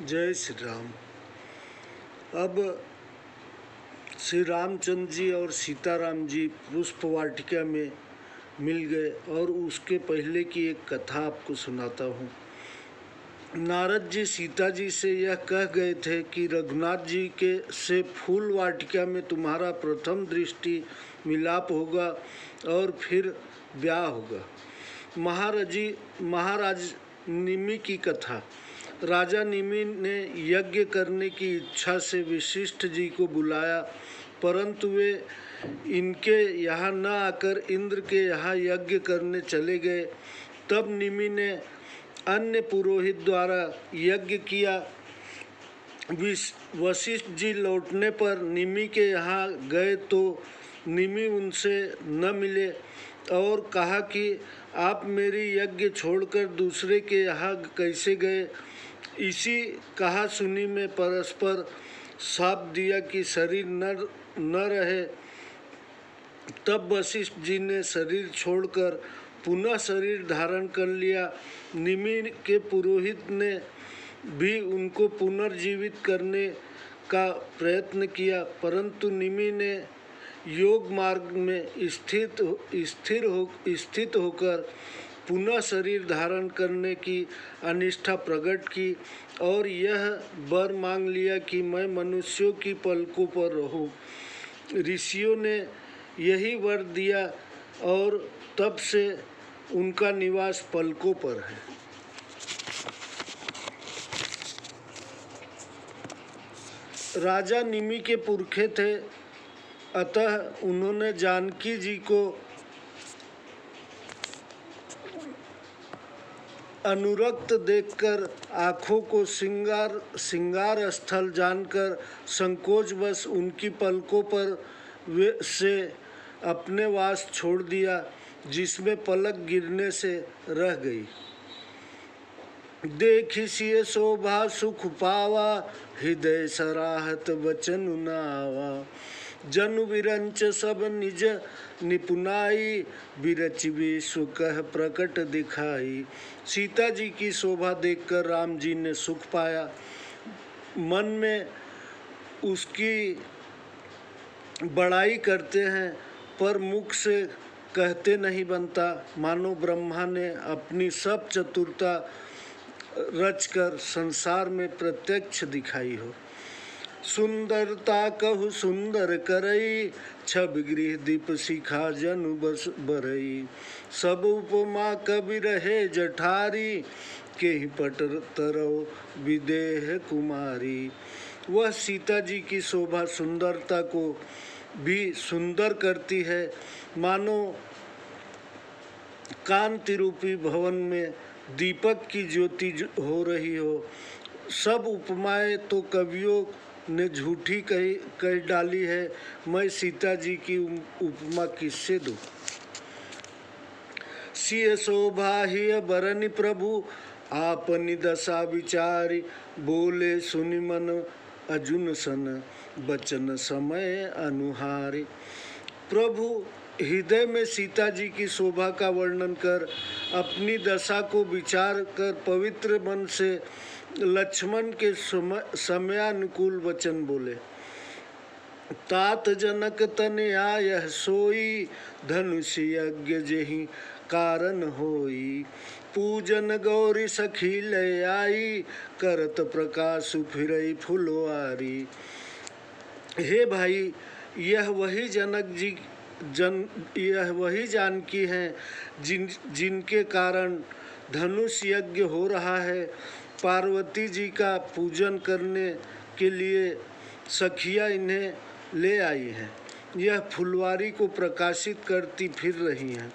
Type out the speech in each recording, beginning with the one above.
जय श्री राम। अब श्री रामचंद्र जी और सीताराम जी पुष्प वाटिका में मिल गए और उसके पहले की एक कथा आपको सुनाता हूँ। नारद जी सीता जी से यह कह गए थे कि रघुनाथ जी के से फूल वाटिका में तुम्हारा प्रथम दृष्टि मिलाप होगा और फिर ब्याह होगा। महाराज निमि की कथा। राजा निमि ने यज्ञ करने की इच्छा से वशिष्ठ जी को बुलाया, परंतु वे इनके यहाँ न आकर इंद्र के यहाँ यज्ञ करने चले गए। तब निमि ने अन्य पुरोहित द्वारा यज्ञ किया। वशिष्ठ जी लौटने पर निमि के यहाँ गए तो निमि उनसे न मिले और कहा कि आप मेरी यज्ञ छोड़कर दूसरे के यहाँ कैसे गए। इसी कहा सुनी में परस्पर शाप दिया कि शरीर न रहे। तब वशिष्ठ जी ने शरीर छोड़कर पुनः शरीर धारण कर लिया। निमि के पुरोहित ने भी उनको पुनर्जीवित करने का प्रयत्न किया, परंतु निमि ने योग मार्ग में स्थित होकर पुनः शरीर धारण करने की अनिष्ठा प्रकट की और यह वर मांग लिया कि मैं मनुष्यों की पलकों पर रहूं। ऋषियों ने यही वर दिया और तब से उनका निवास पलकों पर है। राजा निमि के पुरखे थे, अतः उन्होंने जानकी जी को अनुरक्त देखकर आँखों को श्रृंगार स्थल जानकर संकोचवश उनकी पलकों पर से अपने वास छोड़ दिया, जिसमें पलक गिरने से रह गई। देखि सिय शोभा सुख पावा, हृदय सराहत वचन नावा। जनु विरंच सब निज निपुनाई, बिरच विश्व कह प्रकट दिखाई। सीता जी की शोभा देखकर राम जी ने सुख पाया। मन में उसकी बड़ाई करते हैं पर मुख से कहते नहीं बनता, मानो ब्रह्मा ने अपनी सब चतुरता रचकर संसार में प्रत्यक्ष दिखाई हो। सुंदरता कहु सुंदर करई, छब गृह दीप शिखा जनु बस बरई। सब उपमा कवि रहे जठारी, केहि पट तरौ विदेह कुमारी। वह सीता जी की शोभा सुंदरता को भी सुंदर करती है, मानो कांति रूपी भवन में दीपक की ज्योति हो रही हो। सब उपमाएं तो कवियों ने झूठी कह डाली है, मैं सीता जी की उपमा किससे दूं। सिय शोभा हिय बरनि प्रभु, आपनि दशा विचारी। बोले सुनि मन अर्जुन सन, बचन समय अनुहारी। प्रभु हृदय में सीता जी की शोभा का वर्णन कर अपनी दशा को विचार कर पवित्र मन से लक्ष्मण के समयानुकूल वचन बोले। तात जनक तनया यह सोई, धनुष यज्ञ जेहि कारण होई। पूजन गौरी सखी लय आई, करत प्रकाश फिरई फुलवारी। हे भाई, यह वही जानकी हैं जिनके कारण धनुष यज्ञ हो रहा है। पार्वती जी का पूजन करने के लिए सखियाँ इन्हें ले आई हैं। यह फुलवारी को प्रकाशित करती फिर रही हैं।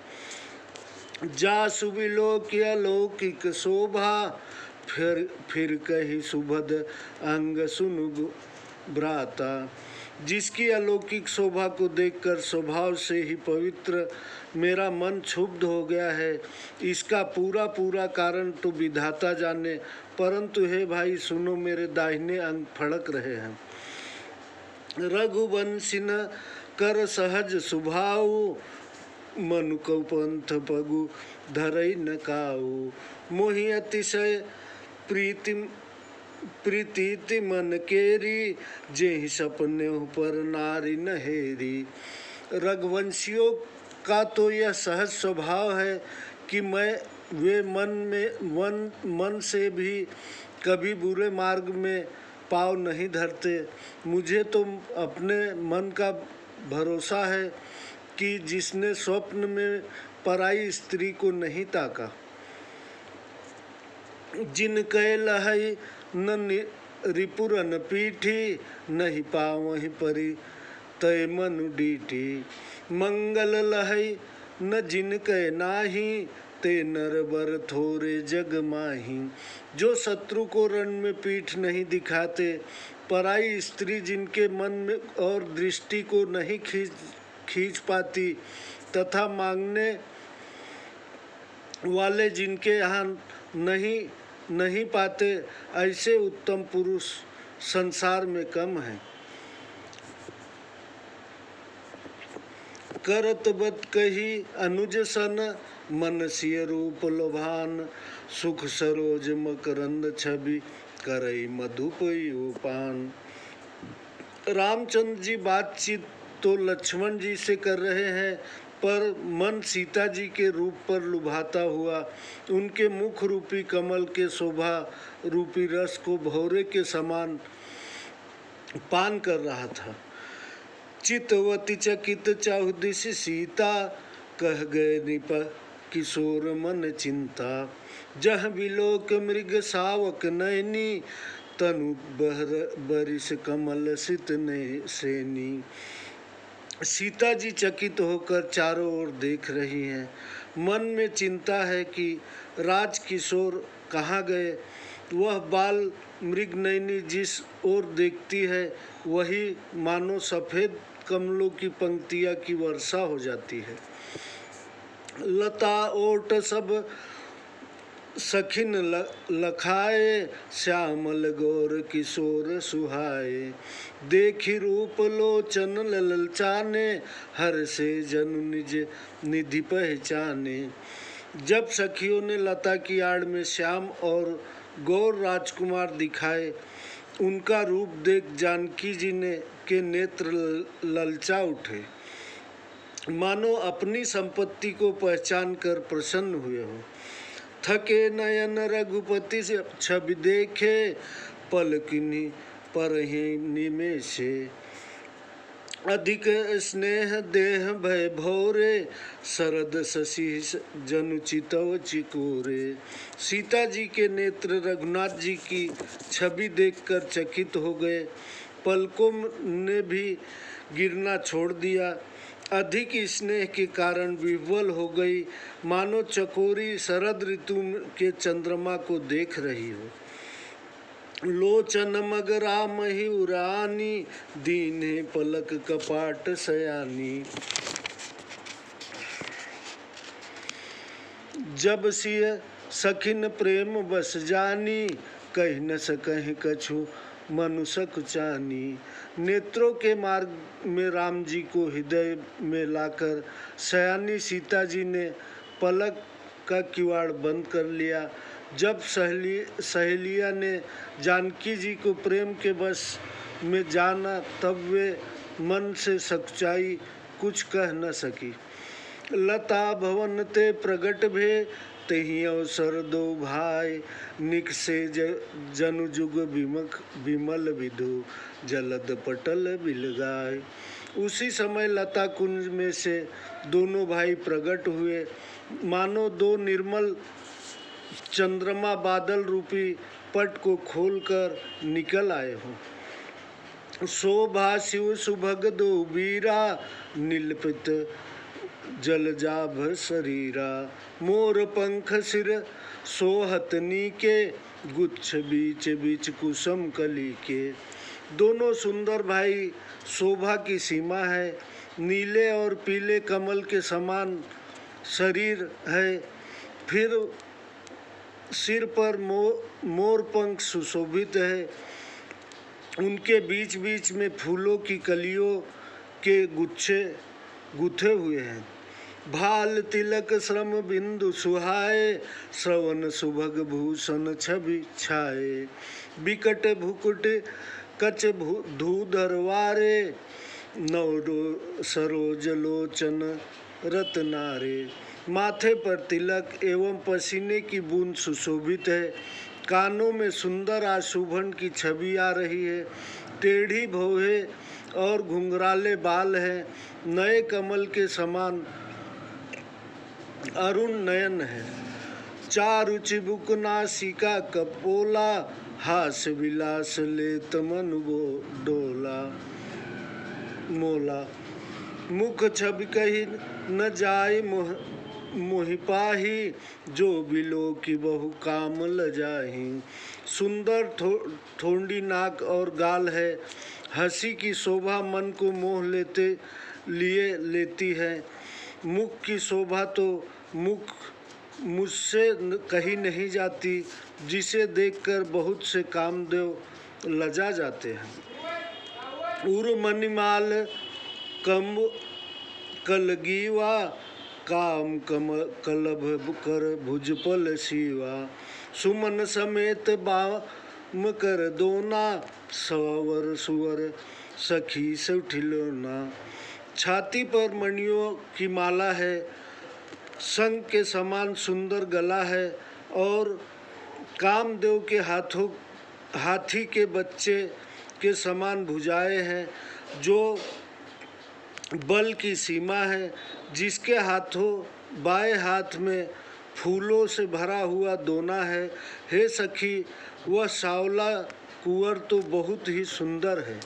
जासु विलोक्य अलौकिक शोभा, फिर कही सुभद अंग सुनु भ्राता। जिसकी अलौकिक शोभा को देखकर स्वभाव से ही पवित्र मेरा मन क्षुब्ध हो गया है, इसका पूरा कारण तो विधाता जाने, परंतु हे भाई सुनो, मेरे दाहिने अंग फड़क रहे हैं। रघुवंशिन कर सहज सुभाऊ, मनु कौ पंथ पगु धरई न काऊ। मोहि अतिशय प्रीति प्रीति मन केरी, जेहि सपने पर नारी नहेरी। रघुवंशियों का तो यह सहज स्वभाव है कि वे मन से भी कभी बुरे मार्ग में पाँव नहीं धरते। मुझे तो अपने मन का भरोसा है कि जिसने स्वप्न में पराई स्त्री को नहीं ताका। जिन कह लहई न रिपुरन पीठी, नहीं पावहि परि तय मनु डीठी। मंगल लहई न जिन कह नाही, ते नर बर थोरे जग माही। जो शत्रु को रण में पीठ नहीं दिखाते, पराई स्त्री जिनके मन में और दृष्टि को नहीं खींच पाती, तथा मांगने वाले जिनके यहाँ नहीं पाते, ऐसे उत्तम पुरुष संसार में कम हैं। करत बत कही अनुज सन, मन सिय रूप लोभान। सुख सरोज मकरंद छवि, करई मधुपयो पान। रामचंद्र जी बातचीत तो लक्ष्मण जी से कर रहे हैं, पर मन सीता जी के रूप पर लुभाता हुआ उनके मुख रूपी कमल के शोभा रूपी रस को भौरे के समान पान कर रहा था। चितवती चकित चहुदिश सीता, कह गए निप किशोर मन चिंता। जह बिलोक मृग सावक नैनी, तनु बरिस कमल सित सेनी। सीता जी चकित होकर चारों ओर देख रही हैं। मन में चिंता है कि राज किशोर कहाँ गए। वह बाल मृगनयनी जिस ओर देखती है, वही मानो सफ़ेद कमलों की पंक्तियाँ की वर्षा हो जाती है। लता ओट सब सखिन लखाए, श्यामल गौर किशोर सुहाए। देखी रूप लोचन ललचाने, हर से जनु निज निधि पहचाने। जब सखियों ने लता की आड़ में श्याम और गौर राजकुमार दिखाए, उनका रूप देख जानकी जी के नेत्र ललचा उठे, मानो अपनी संपत्ति को पहचान कर प्रसन्न हुए हो। थके नयन रघुपति से छवि देखे, पलकिनी परहि निमेषे। अधिक स्नेह देह भय भोरे, शरद शशि जनु चितव चिकोरे। सीता जी के नेत्र रघुनाथ जी की छवि देखकर चकित हो गए, पलकों ने भी गिरना छोड़ दिया। अधिक स्नेह के कारण विह्वल हो गई, मानो चकोरी शरद ऋतु के चंद्रमा को देख रही हो। लोचन मगरा मही उरानी, दीने पलक कपाट सयानी। जब सिय सखिन प्रेम बस जानी, कह न सकहि कछु मनु सकुचानी। नेत्रों के मार्ग में राम जी को हृदय में लाकर सयानी सीता जी ने पलक का किवाड़ बंद कर लिया। जब सहेलिया ने जानकी जी को प्रेम के बस में जाना, तब वे मन से सच्चाई कुछ कह न सकी। लता भवन ते प्रगट भे, तेहि अवसर दो भाई। निकसे जनु जुग विमल विधु, जलद पटल बिलगाय। उसी समय लता कुंज में से दोनों भाई प्रकट हुए, मानो दो निर्मल चंद्रमा बादल रूपी पट को खोलकर निकल आए हों। शोभा शिव सुभग दो बीरा, नीलपित जलजाभ शरीरा। मोर पंख सिर सोहत नीके, गुच्छ बीच बीच कुसुम कली के। दोनों सुंदर भाई शोभा की सीमा है, नीले और पीले कमल के समान शरीर है। फिर सिर पर मोर पंख सुशोभित है, उनके बीच बीच में फूलों की कलियों के गुच्छे गुथे हुए हैं। भाल तिलक श्रम बिंदु सुहाए, श्रवण सुभग भूषण छवि छाए। बिकट भुकुट कच धूधर वारे, नव सरोज लोचन रत्नारे। माथे पर तिलक एवं पसीने की बूंद सुशोभित है, कानों में सुंदर आशुभन की छवि आ रही है, टेढ़ी भौहें और घुंघराले बाल हैं, नए कमल के समान अरुण नयन है। चारु चिबुक नासिका कपोला, हास विलास लेत मन वो डोला। मोला मुख छवि कही न जाय मोहि पाही, जो बिलो की बहु काम लजाही। सुंदर ठोंडी नाक और गाल है, हंसी की शोभा मन को मोह लेती है। मुख की शोभा तो मुझसे कही नहीं जाती, जिसे देखकर बहुत से कामदेव लजा जाते हैं। उर मणिमाल कम कलगीवा, काम कलभ कर भुजपल सीवा। सुमन समेत बाम कर दोना, सवर सुवर सखी सठिलोना। छाती पर मणियों की माला है, शंख के समान सुंदर गला है और कामदेव के हाथी के बच्चे के समान भुजाएं हैं, जो बल की सीमा है। जिसके हाथों बाएं हाथ में फूलों से भरा हुआ दोना है। हे सखी, वह सांवला कुंवर तो बहुत ही सुंदर है।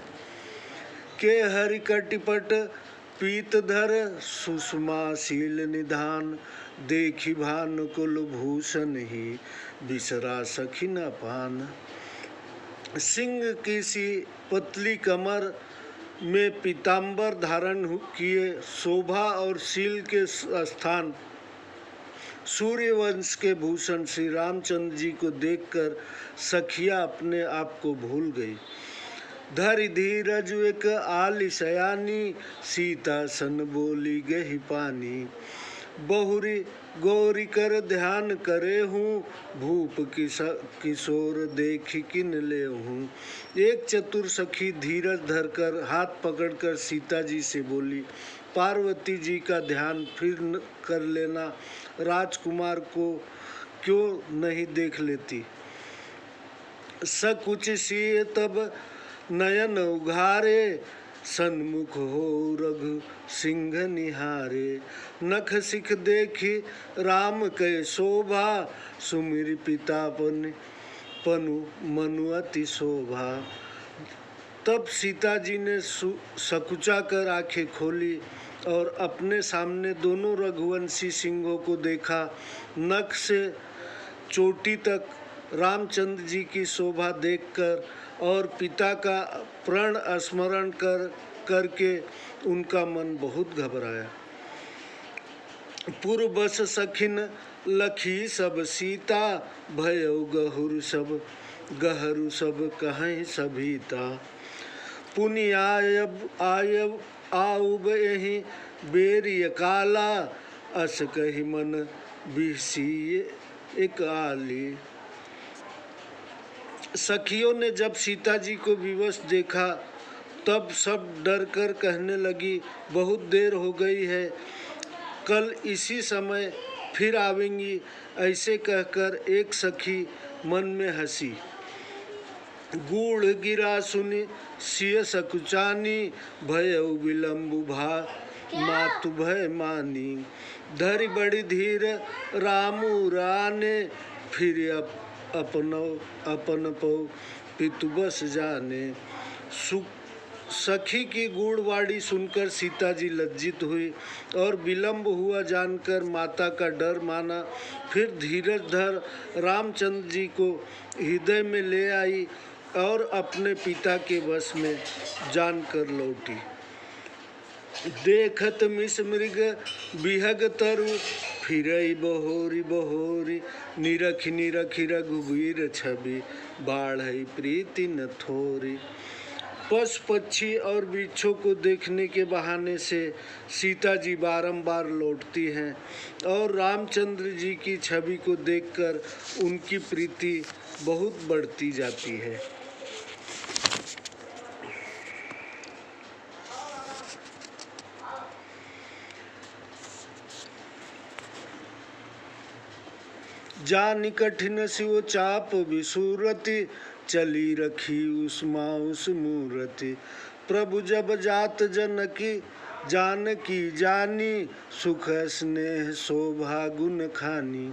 के हरि कटिपट पीतधर, सुषमाशील निधान। देखी भानुकुल भूषण ही, बिसरा सखी न पान। सिंह की सी पतली कमर में पीताम्बर धारण किए, शोभा और शील के स्थान सूर्यवंश के भूषण श्री रामचंद्र जी को देखकर सखिया अपने आप को भूल गई। धरि धीरज एक आली सयानी, सीता सन बोली गही पानी। बहुरी गौरी कर ध्यान करे हूँ, भूप किशोर देखी किन ले हूँ। एक चतुर सखी धीरज धरकर हाथ पकड़कर सीता जी से बोली, पार्वती जी का ध्यान फिर कर लेना, राजकुमार को क्यों नहीं देख लेती। सकुच सिए तब नयन उघारे, सन्मुख हो रघु सिंह निहारे। नख सिख देखी राम कै शोभा, सुमिर पिता पनु मनु अति शोभा। तब सीता जी ने सकुचा कर आंखें खोली और अपने सामने दोनों रघुवंशी सिंहों को देखा। नख से चोटी तक रामचंद्र जी की शोभा देखकर और पिता का प्रण स्मरण करके उनका मन बहुत घबराया। पूर्वस सखिन लखी सब सीता, भयउ गहरू सब कहीं सभीता। पुनि आयब आउब एहि बेरिय काला, अस कही मन बिहसी एक आली। सखियों ने जब सीता जी को विवश देखा तब सब डर कर कहने लगी, बहुत देर हो गई है, कल इसी समय फिर आवेंगी। ऐसे कहकर एक सखी मन में हंसी। गूढ़ गिरा सुनि सिय सकुचानी, भयउ विलम्बु भा मातु भय मानी। धरि बड़ी धीर रामु राने, फिर अपन पौ पितु बस जाने। सखी की गूढ़वाणी सुनकर सीता जी लज्जित हुई और विलम्ब हुआ जानकर माता का डर माना। फिर धीरज धर रामचंद्र जी को हृदय में ले आई और अपने पिता के वश में जानकर लौटी। देखत मिस मृग बिहग तरु, फिरई बहोरी बहोरी। निरखि निरखि रघुवीर छवि, बाढ़ई प्रीति न थोरी। पशु पक्षी और वृक्षों को देखने के बहाने से सीता जी बारंबार लौटती हैं और रामचंद्र जी की छवि को देखकर उनकी प्रीति बहुत बढ़ती जाती है। जानि कठिन सिव चाप विसूरति, चली रखी उस्मा उस मूरति। प्रभु जब जात जनकी जानकी जानी, सुख स्नेह शोभा गुण खानी।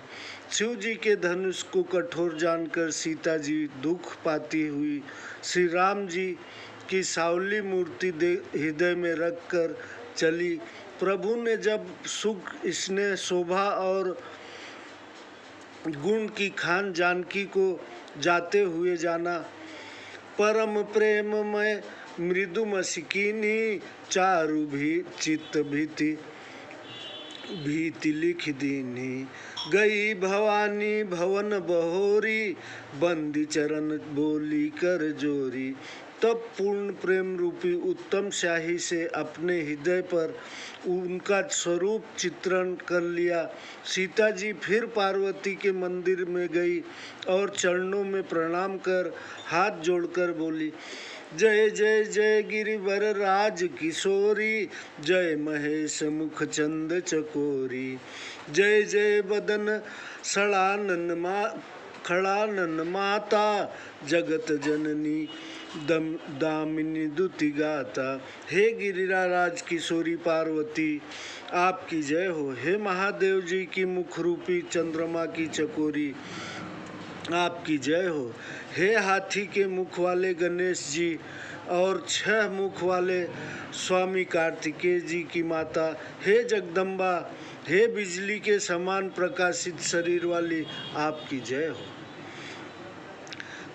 शिव जी के धनुष को कठोर जानकर सीता जी दुख पाती हुई श्री राम जी की सावली मूर्ति हृदय में रखकर चली। प्रभु ने जब सुख स्नेह शोभा और गुण की खान जानकी को जाते हुए जाना, परम प्रेम में मृदु मस्किनी, चारु भी चित्त भीति लिख दीनी। गई भवानी भवन बहोरी, बंदी चरण बोली कर जोरी। तब पूर्ण प्रेम रूपी उत्तम स्याही से अपने हृदय पर उनका स्वरूप चित्रण कर लिया। सीता जी फिर पार्वती के मंदिर में गई और चरणों में प्रणाम कर हाथ जोड़कर बोली, जय जय जय गिरिवर राज किशोरी, जय महेश मुख चंद चकोरी। जय जय बदन खड़ानन माता, जगत जननी दामिनी दुति गाता। हे गिरिराज किशोरी पार्वती, आपकी जय हो। हे महादेव जी की मुख रूपी चंद्रमा की चकोरी, आपकी जय हो। हे हाथी के मुख वाले गणेश जी और 6 मुख वाले स्वामी कार्तिकेय जी की माता, हे जगदम्बा, हे बिजली के समान प्रकाशित शरीर वाली, आपकी जय हो।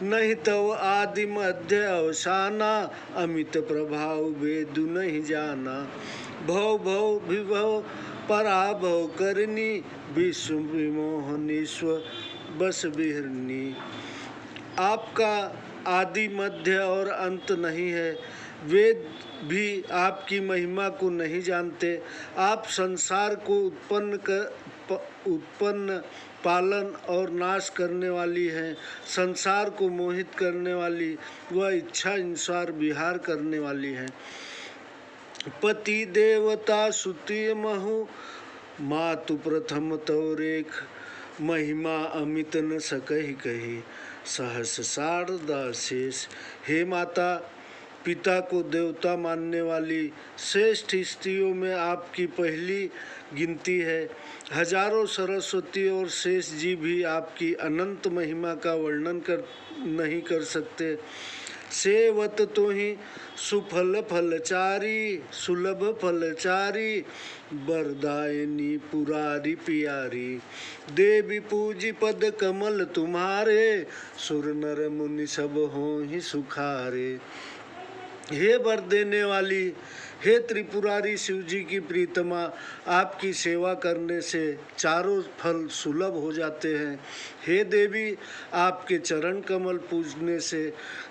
नहीं तव आदि मध्य अवसाना, अमित प्रभाव वेदु नहीं जाना। भव भव विभव पराभव करनी, विश्व विमोहनीश्व बस बिहरनी। आपका आदि मध्य और अंत नहीं है, वेद भी आपकी महिमा को नहीं जानते। आप संसार को उत्पन्न पालन और नाश करने वाली हैं, संसार को मोहित करने वाली व इच्छा अनुसार विहार करने वाली हैं। पति देवता सुति महु, मातु प्रथम तौरेख, महिमा अमित न सकहि कही, सहस शारदा शेष। हे माता, पिता को देवता मानने वाली श्रेष्ठ स्त्रियों में आपकी पहली गिनती है। हजारों सरस्वती और शेष जी भी आपकी अनंत महिमा का वर्णन नहीं कर सकते। सेवत तो ही सुफल फलचारी, सुलभ फलचारी, वरदायिनी पुरारी प्यारी। देवी पूजी पद कमल तुम्हारे, सुर नर मुनि सब हों ही सुखारे। हे वर देने वाली, हे त्रिपुरारी शिव जी की प्रीतमा, आपकी सेवा करने से चारों फल सुलभ हो जाते हैं। हे देवी, आपके चरण कमल पूजने से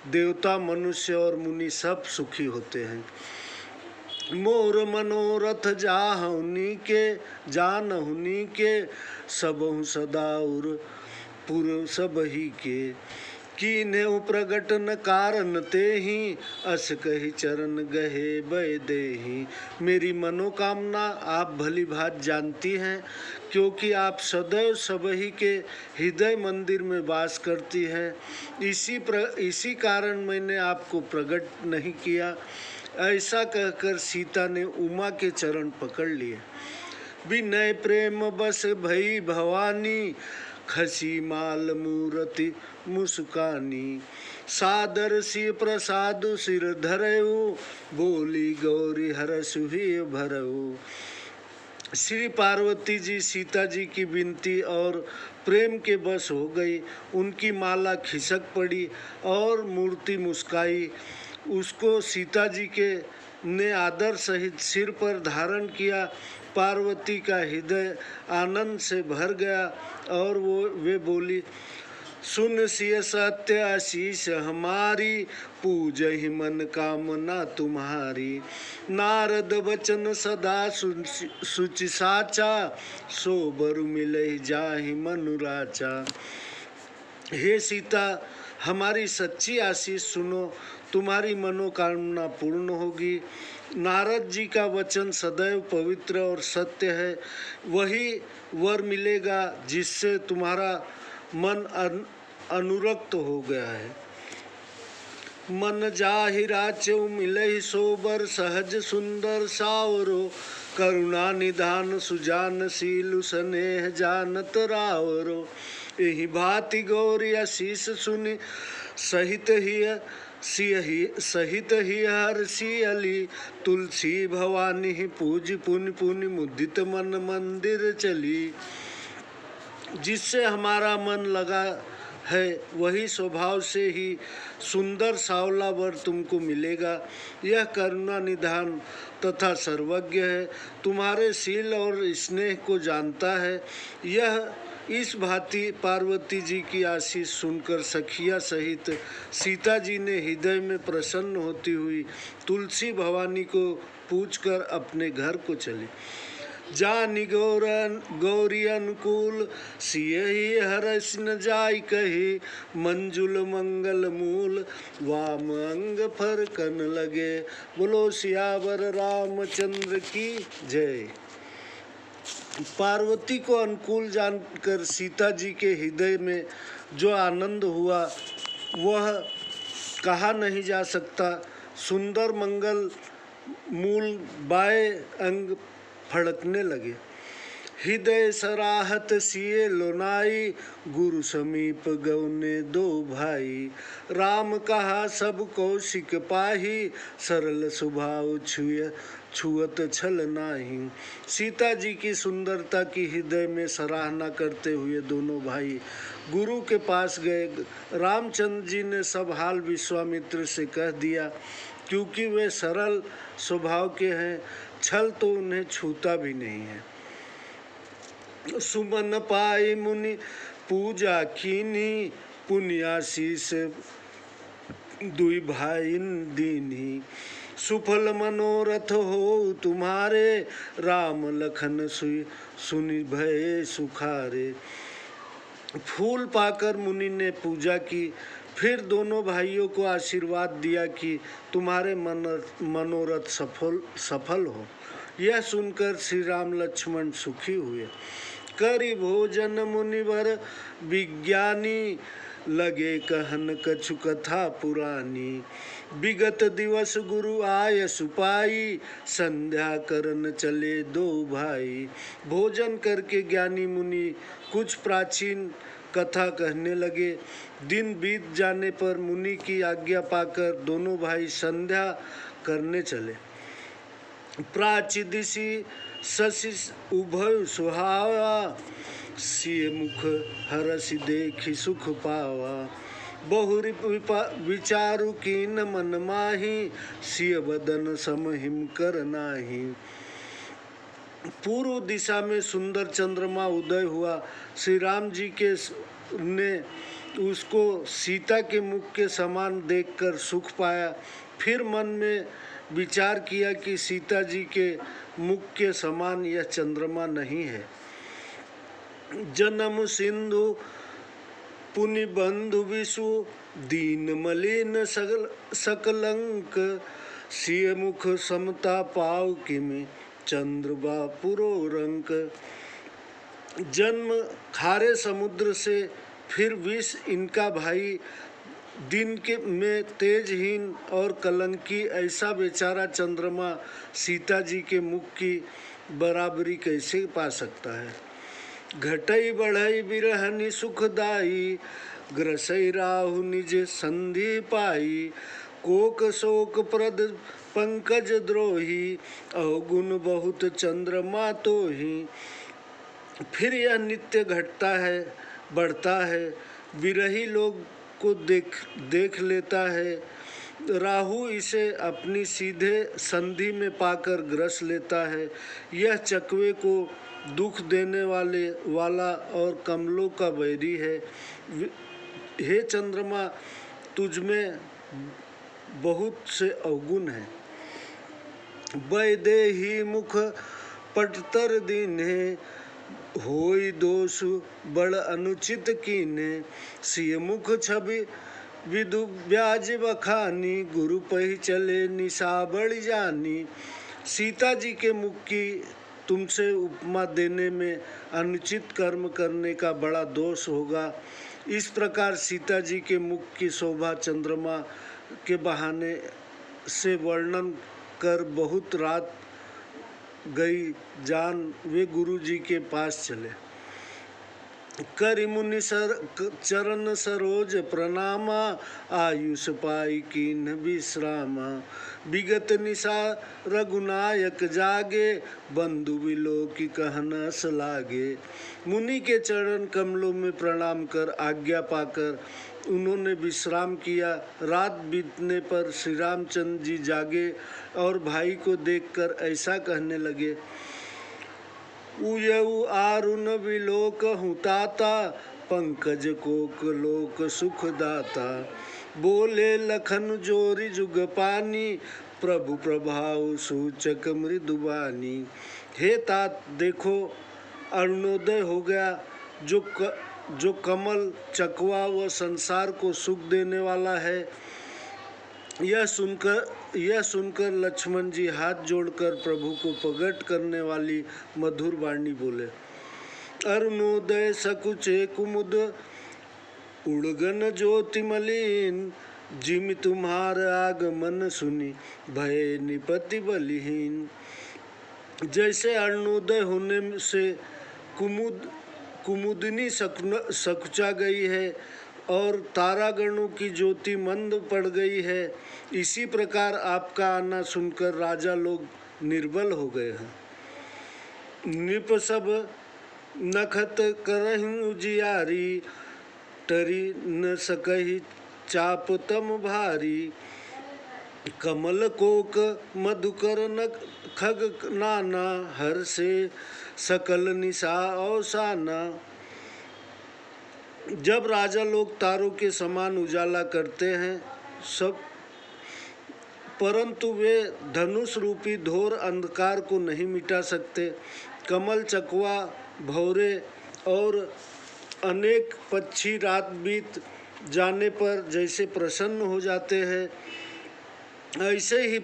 देवता मनुष्य और मुनि सब सुखी होते हैं। मोर मनोरथ जाहुनी के, सबहु सदाउर पुर सबही के। कीन्हु प्रगट न कारण तेहि, अस कहि चरण गहे बय देहि। मेरी मनोकामना आप भली भांति जानती हैं, क्योंकि आप सदैव सबही के हृदय मंदिर में वास करती हैं। इसी कारण मैंने आपको प्रकट नहीं किया। ऐसा कहकर सीता ने उमा के चरण पकड़ लिए। विनय प्रेम बस भई भवानी, खसी माल मूरति मुस्कानी। सादर सी प्रसाद सिर धरऊ, बोली गौरी हरसु ही भरऊ। श्री पार्वती जी सीता जी की विनती और प्रेम के बस हो गई। उनकी माला खिसक पड़ी और मूर्ति मुस्काई। उसको सीता जी के ने आदर सहित सिर पर धारण किया। पार्वती का हृदय आनंद से भर गया और वे बोली, सुन सिय सत्य आशीष हमारी, पूजहि मन कामना तुम्हारी। नारद वचन सदा सुचि साचा, सो बर मिलहि जाहि मनु राचा। हे सीता, हमारी सच्ची आशीष सुनो, तुम्हारी मनोकामना पूर्ण होगी। नारद जी का वचन सदैव पवित्र और सत्य है। वही वर मिलेगा जिससे तुम्हारा मन अनुरक्त हो गया है। मन जाहि राचउ मिलहि सोबर, सहज सुंदर सावरो। करुणा निधान सुजानशील, स्नेह जानत रावरो। एहि भांति गौरी आशीष सुनि, सहित ही हर्षि अली। तुलसी भवानी पूज पुनि पुनि, मुदित मन मंदिर चली। जिससे हमारा मन लगा है वही स्वभाव से ही सुंदर सावला वर तुमको मिलेगा। यह करुणा निधान तथा सर्वज्ञ है, तुम्हारे शील और स्नेह को जानता है। यह इस भांति पार्वती जी की आशीष सुनकर सखिया सहित सीता जी ने हृदय में प्रसन्न होती हुई तुलसी भवानी को पूजकर अपने घर को चली। जानि गौरी अनुकूल, सियहि हरष न जाय कही। मंजुल मंगल मूल, वाम अंग फरकन लगे। बोलो सियावर रामचंद्र की जय। पार्वती को अनुकूल जानकर सीता जी के हृदय में जो आनंद हुआ वह कहा नहीं जा सकता। सुंदर मंगल मूल बाएं अंग फड़कने लगे। हृदय सराहत सिए लोनाई, गुरु समीप गौने दो भाई। राम कहा सब कौशिक पाही, सरल स्वभाव छुअत छल नाही। सीता जी की सुंदरता की हृदय में सराहना करते हुए दोनों भाई गुरु के पास गए। रामचंद्र जी ने सब हाल विश्वामित्र से कह दिया, क्योंकि वे सरल स्वभाव के हैं, छल तो उन्हें छूता भी नहीं है। सुमन पाई मुनि पूजा कीनी, पुण्याशीष दुई भाईन दीनी। सुफल मनोरथ हो तुम्हारे, राम लखन सुनि भय सुखारे। फूल पाकर मुनि ने पूजा की, फिर दोनों भाइयों को आशीर्वाद दिया कि तुम्हारे मनोरथ सफल हो। यह सुनकर श्री राम लक्ष्मण सुखी हुए। करि भोजन मुनिवर विज्ञानी, लगे कहन कछु कथा पुरानी। विगत दिवस गुरु आय सुपाई, संध्या करन चले दो भाई। भोजन करके ज्ञानी मुनि कुछ प्राचीन कथा कहने लगे। दिन बीत जाने पर मुनि की आज्ञा पाकर दोनों भाई संध्या करने चले। प्राची दिशि शशि उभय सुहावा, सिय मुख हरषि देखि सुख पावा। बहुरी विचारु कीन मन माही, सिय बदन सम हिम कर नाही। पूर्व दिशा में सुंदर चंद्रमा उदय हुआ। श्री राम जी के ने उसको सीता के मुख के समान देखकर सुख पाया। फिर मन में विचार किया कि सीता जी के मुख के समान यह चंद्रमा नहीं है। जन्म सिंधु पुनि बंधु विषु, दीन मलिन सकलंक। सिय मुख समता पाव किमि, चंद्र बापुरो रंक। जन्म खारे समुद्र से, फिर विष इनका भाई, दिन के में तेजहीन और कलंकी ऐसा बेचारा चंद्रमा सीता जी के मुख की बराबरी कैसे पा सकता है। घटई बढ़ई बिरहनि सुखदाई, ग्रसई राहु निज संधि पाई। कोक शोक प्रद पंकज द्रोही, अवगुण बहुत चंद्रमा तोही। फिर यह नित्य घटता है, बढ़ता है, विरही लोग को देख लेता है। राहु इसे अपनी सीधे संधि में पाकर ग्रस लेता है। यह चकवे को दुख देने वाला और कमलों का बैरी है। हे चंद्रमा, तुझ में बहुत से अवगुण हैं। वैदेही मुख पटतर दीन्हे, होई दोष बड़ अनुचित कीन्हे। सिय मुख छवि विदु ब्याज बखानी, गुरु पही चले निशा बड़ जानी। सीता जी के मुख की तुमसे उपमा देने में अनुचित कर्म करने का बड़ा दोष होगा। इस प्रकार सीता जी के मुख की शोभा चंद्रमा के बहाने से वर्णन कर बहुत रात गई जान वे गुरु जी के पास चले। करि मुनि चरण सरोज प्रणामा, आयुष पाई कीन्ह विश्रामा। विगत निशा रघुनायक जागे, बंधु विलोकी कहनस लागे। मुनि के चरण कमलों में प्रणाम कर आज्ञा पाकर उन्होंने विश्राम किया। रात बीतने पर श्री रामचंद्र जी जागे और भाई को देखकर ऐसा कहने लगे। उयऊ आरुन विलोक हूँ ताता, पंकज कोक लोक सुख दाता। बोले लखन जोरी जुग पानी, प्रभु प्रभाव सूचक मृदुबानी। हे तात, देखो अरुणोदय हो गया। जो कमल चकवा व संसार को सुख देने वाला है। यह सुनकर लक्ष्मण जी हाथ जोड़कर प्रभु को प्रकट करने वाली मधुर वाणी बोले। अरुणोदय सकुचे कुमुद, उड़गन ज्योति मलिन। जिमि तुम्हार आगमन सुनी, भय निपति बलिहीन। जैसे अरुणोदय होने से कुमुदिनी सकुचा गई है और तारागणों की ज्योति मंद पड़ गई है, इसी प्रकार आपका आना सुनकर राजा लोग निर्बल हो गए हैं। नृप सब नखत करहिं उजियारी, टरी न सकहि चाप तम भारी। कमल कोक मधुकर नक खग नाना, हर से सकल निशा अवसाना। जब राजा लोग तारों के समान उजाला करते हैं सब, परंतु वे धनुष रूपी घोर अंधकार को नहीं मिटा सकते। कमल, चकवा, भौरे और अनेक पक्षी रात बीत जाने पर जैसे प्रसन्न हो जाते हैं, ऐसे ही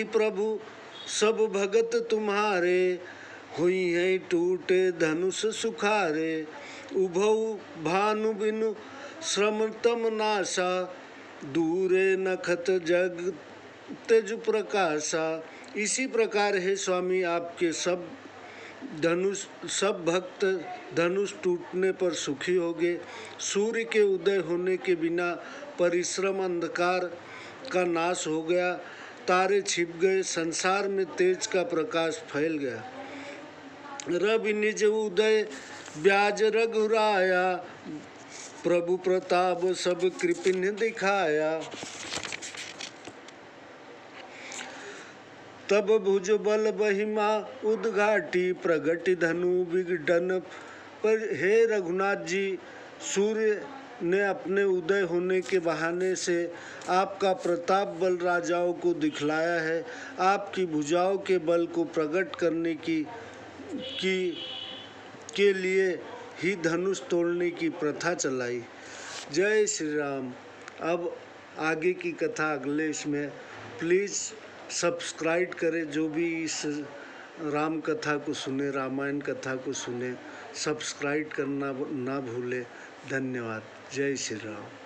प्रभु सब भगत तुम्हारे, हुई हैं टूटे धनुष सुखारे। उभऊ भानु बिनु श्रम तम नासा, दूरे नखत जग तेज प्रकाशा। इसी प्रकार है स्वामी, आपके सब भक्त धनुष टूटने पर सुखी होंगे। सूर्य के उदय होने के बिना परिश्रम अंधकार का नाश हो गया, तारे छिप गए, संसार में तेज का प्रकाश फैल गया। रवि निज उदय ब्याज रघुराया, प्रभु प्रताप सब कृपिन दिखाया। तब भुज बल बहिमा उद्घाटी, प्रगति धनु विघटन पर। हे रघुनाथ जी, सूर्य ने अपने उदय होने के बहाने से आपका प्रताप बल राजाओं को दिखलाया है। आपकी भुजाओं के बल को प्रकट करने के लिए ही धनुष तोड़ने की प्रथा चलाई। जय श्री राम। अब आगे की कथा अगले इसमें प्लीज़ सब्सक्राइब करें। जो भी इस राम कथा को सुने, रामायण कथा को सुने, सब्सक्राइब करना ना भूले। धन्यवाद। जय श्री राम।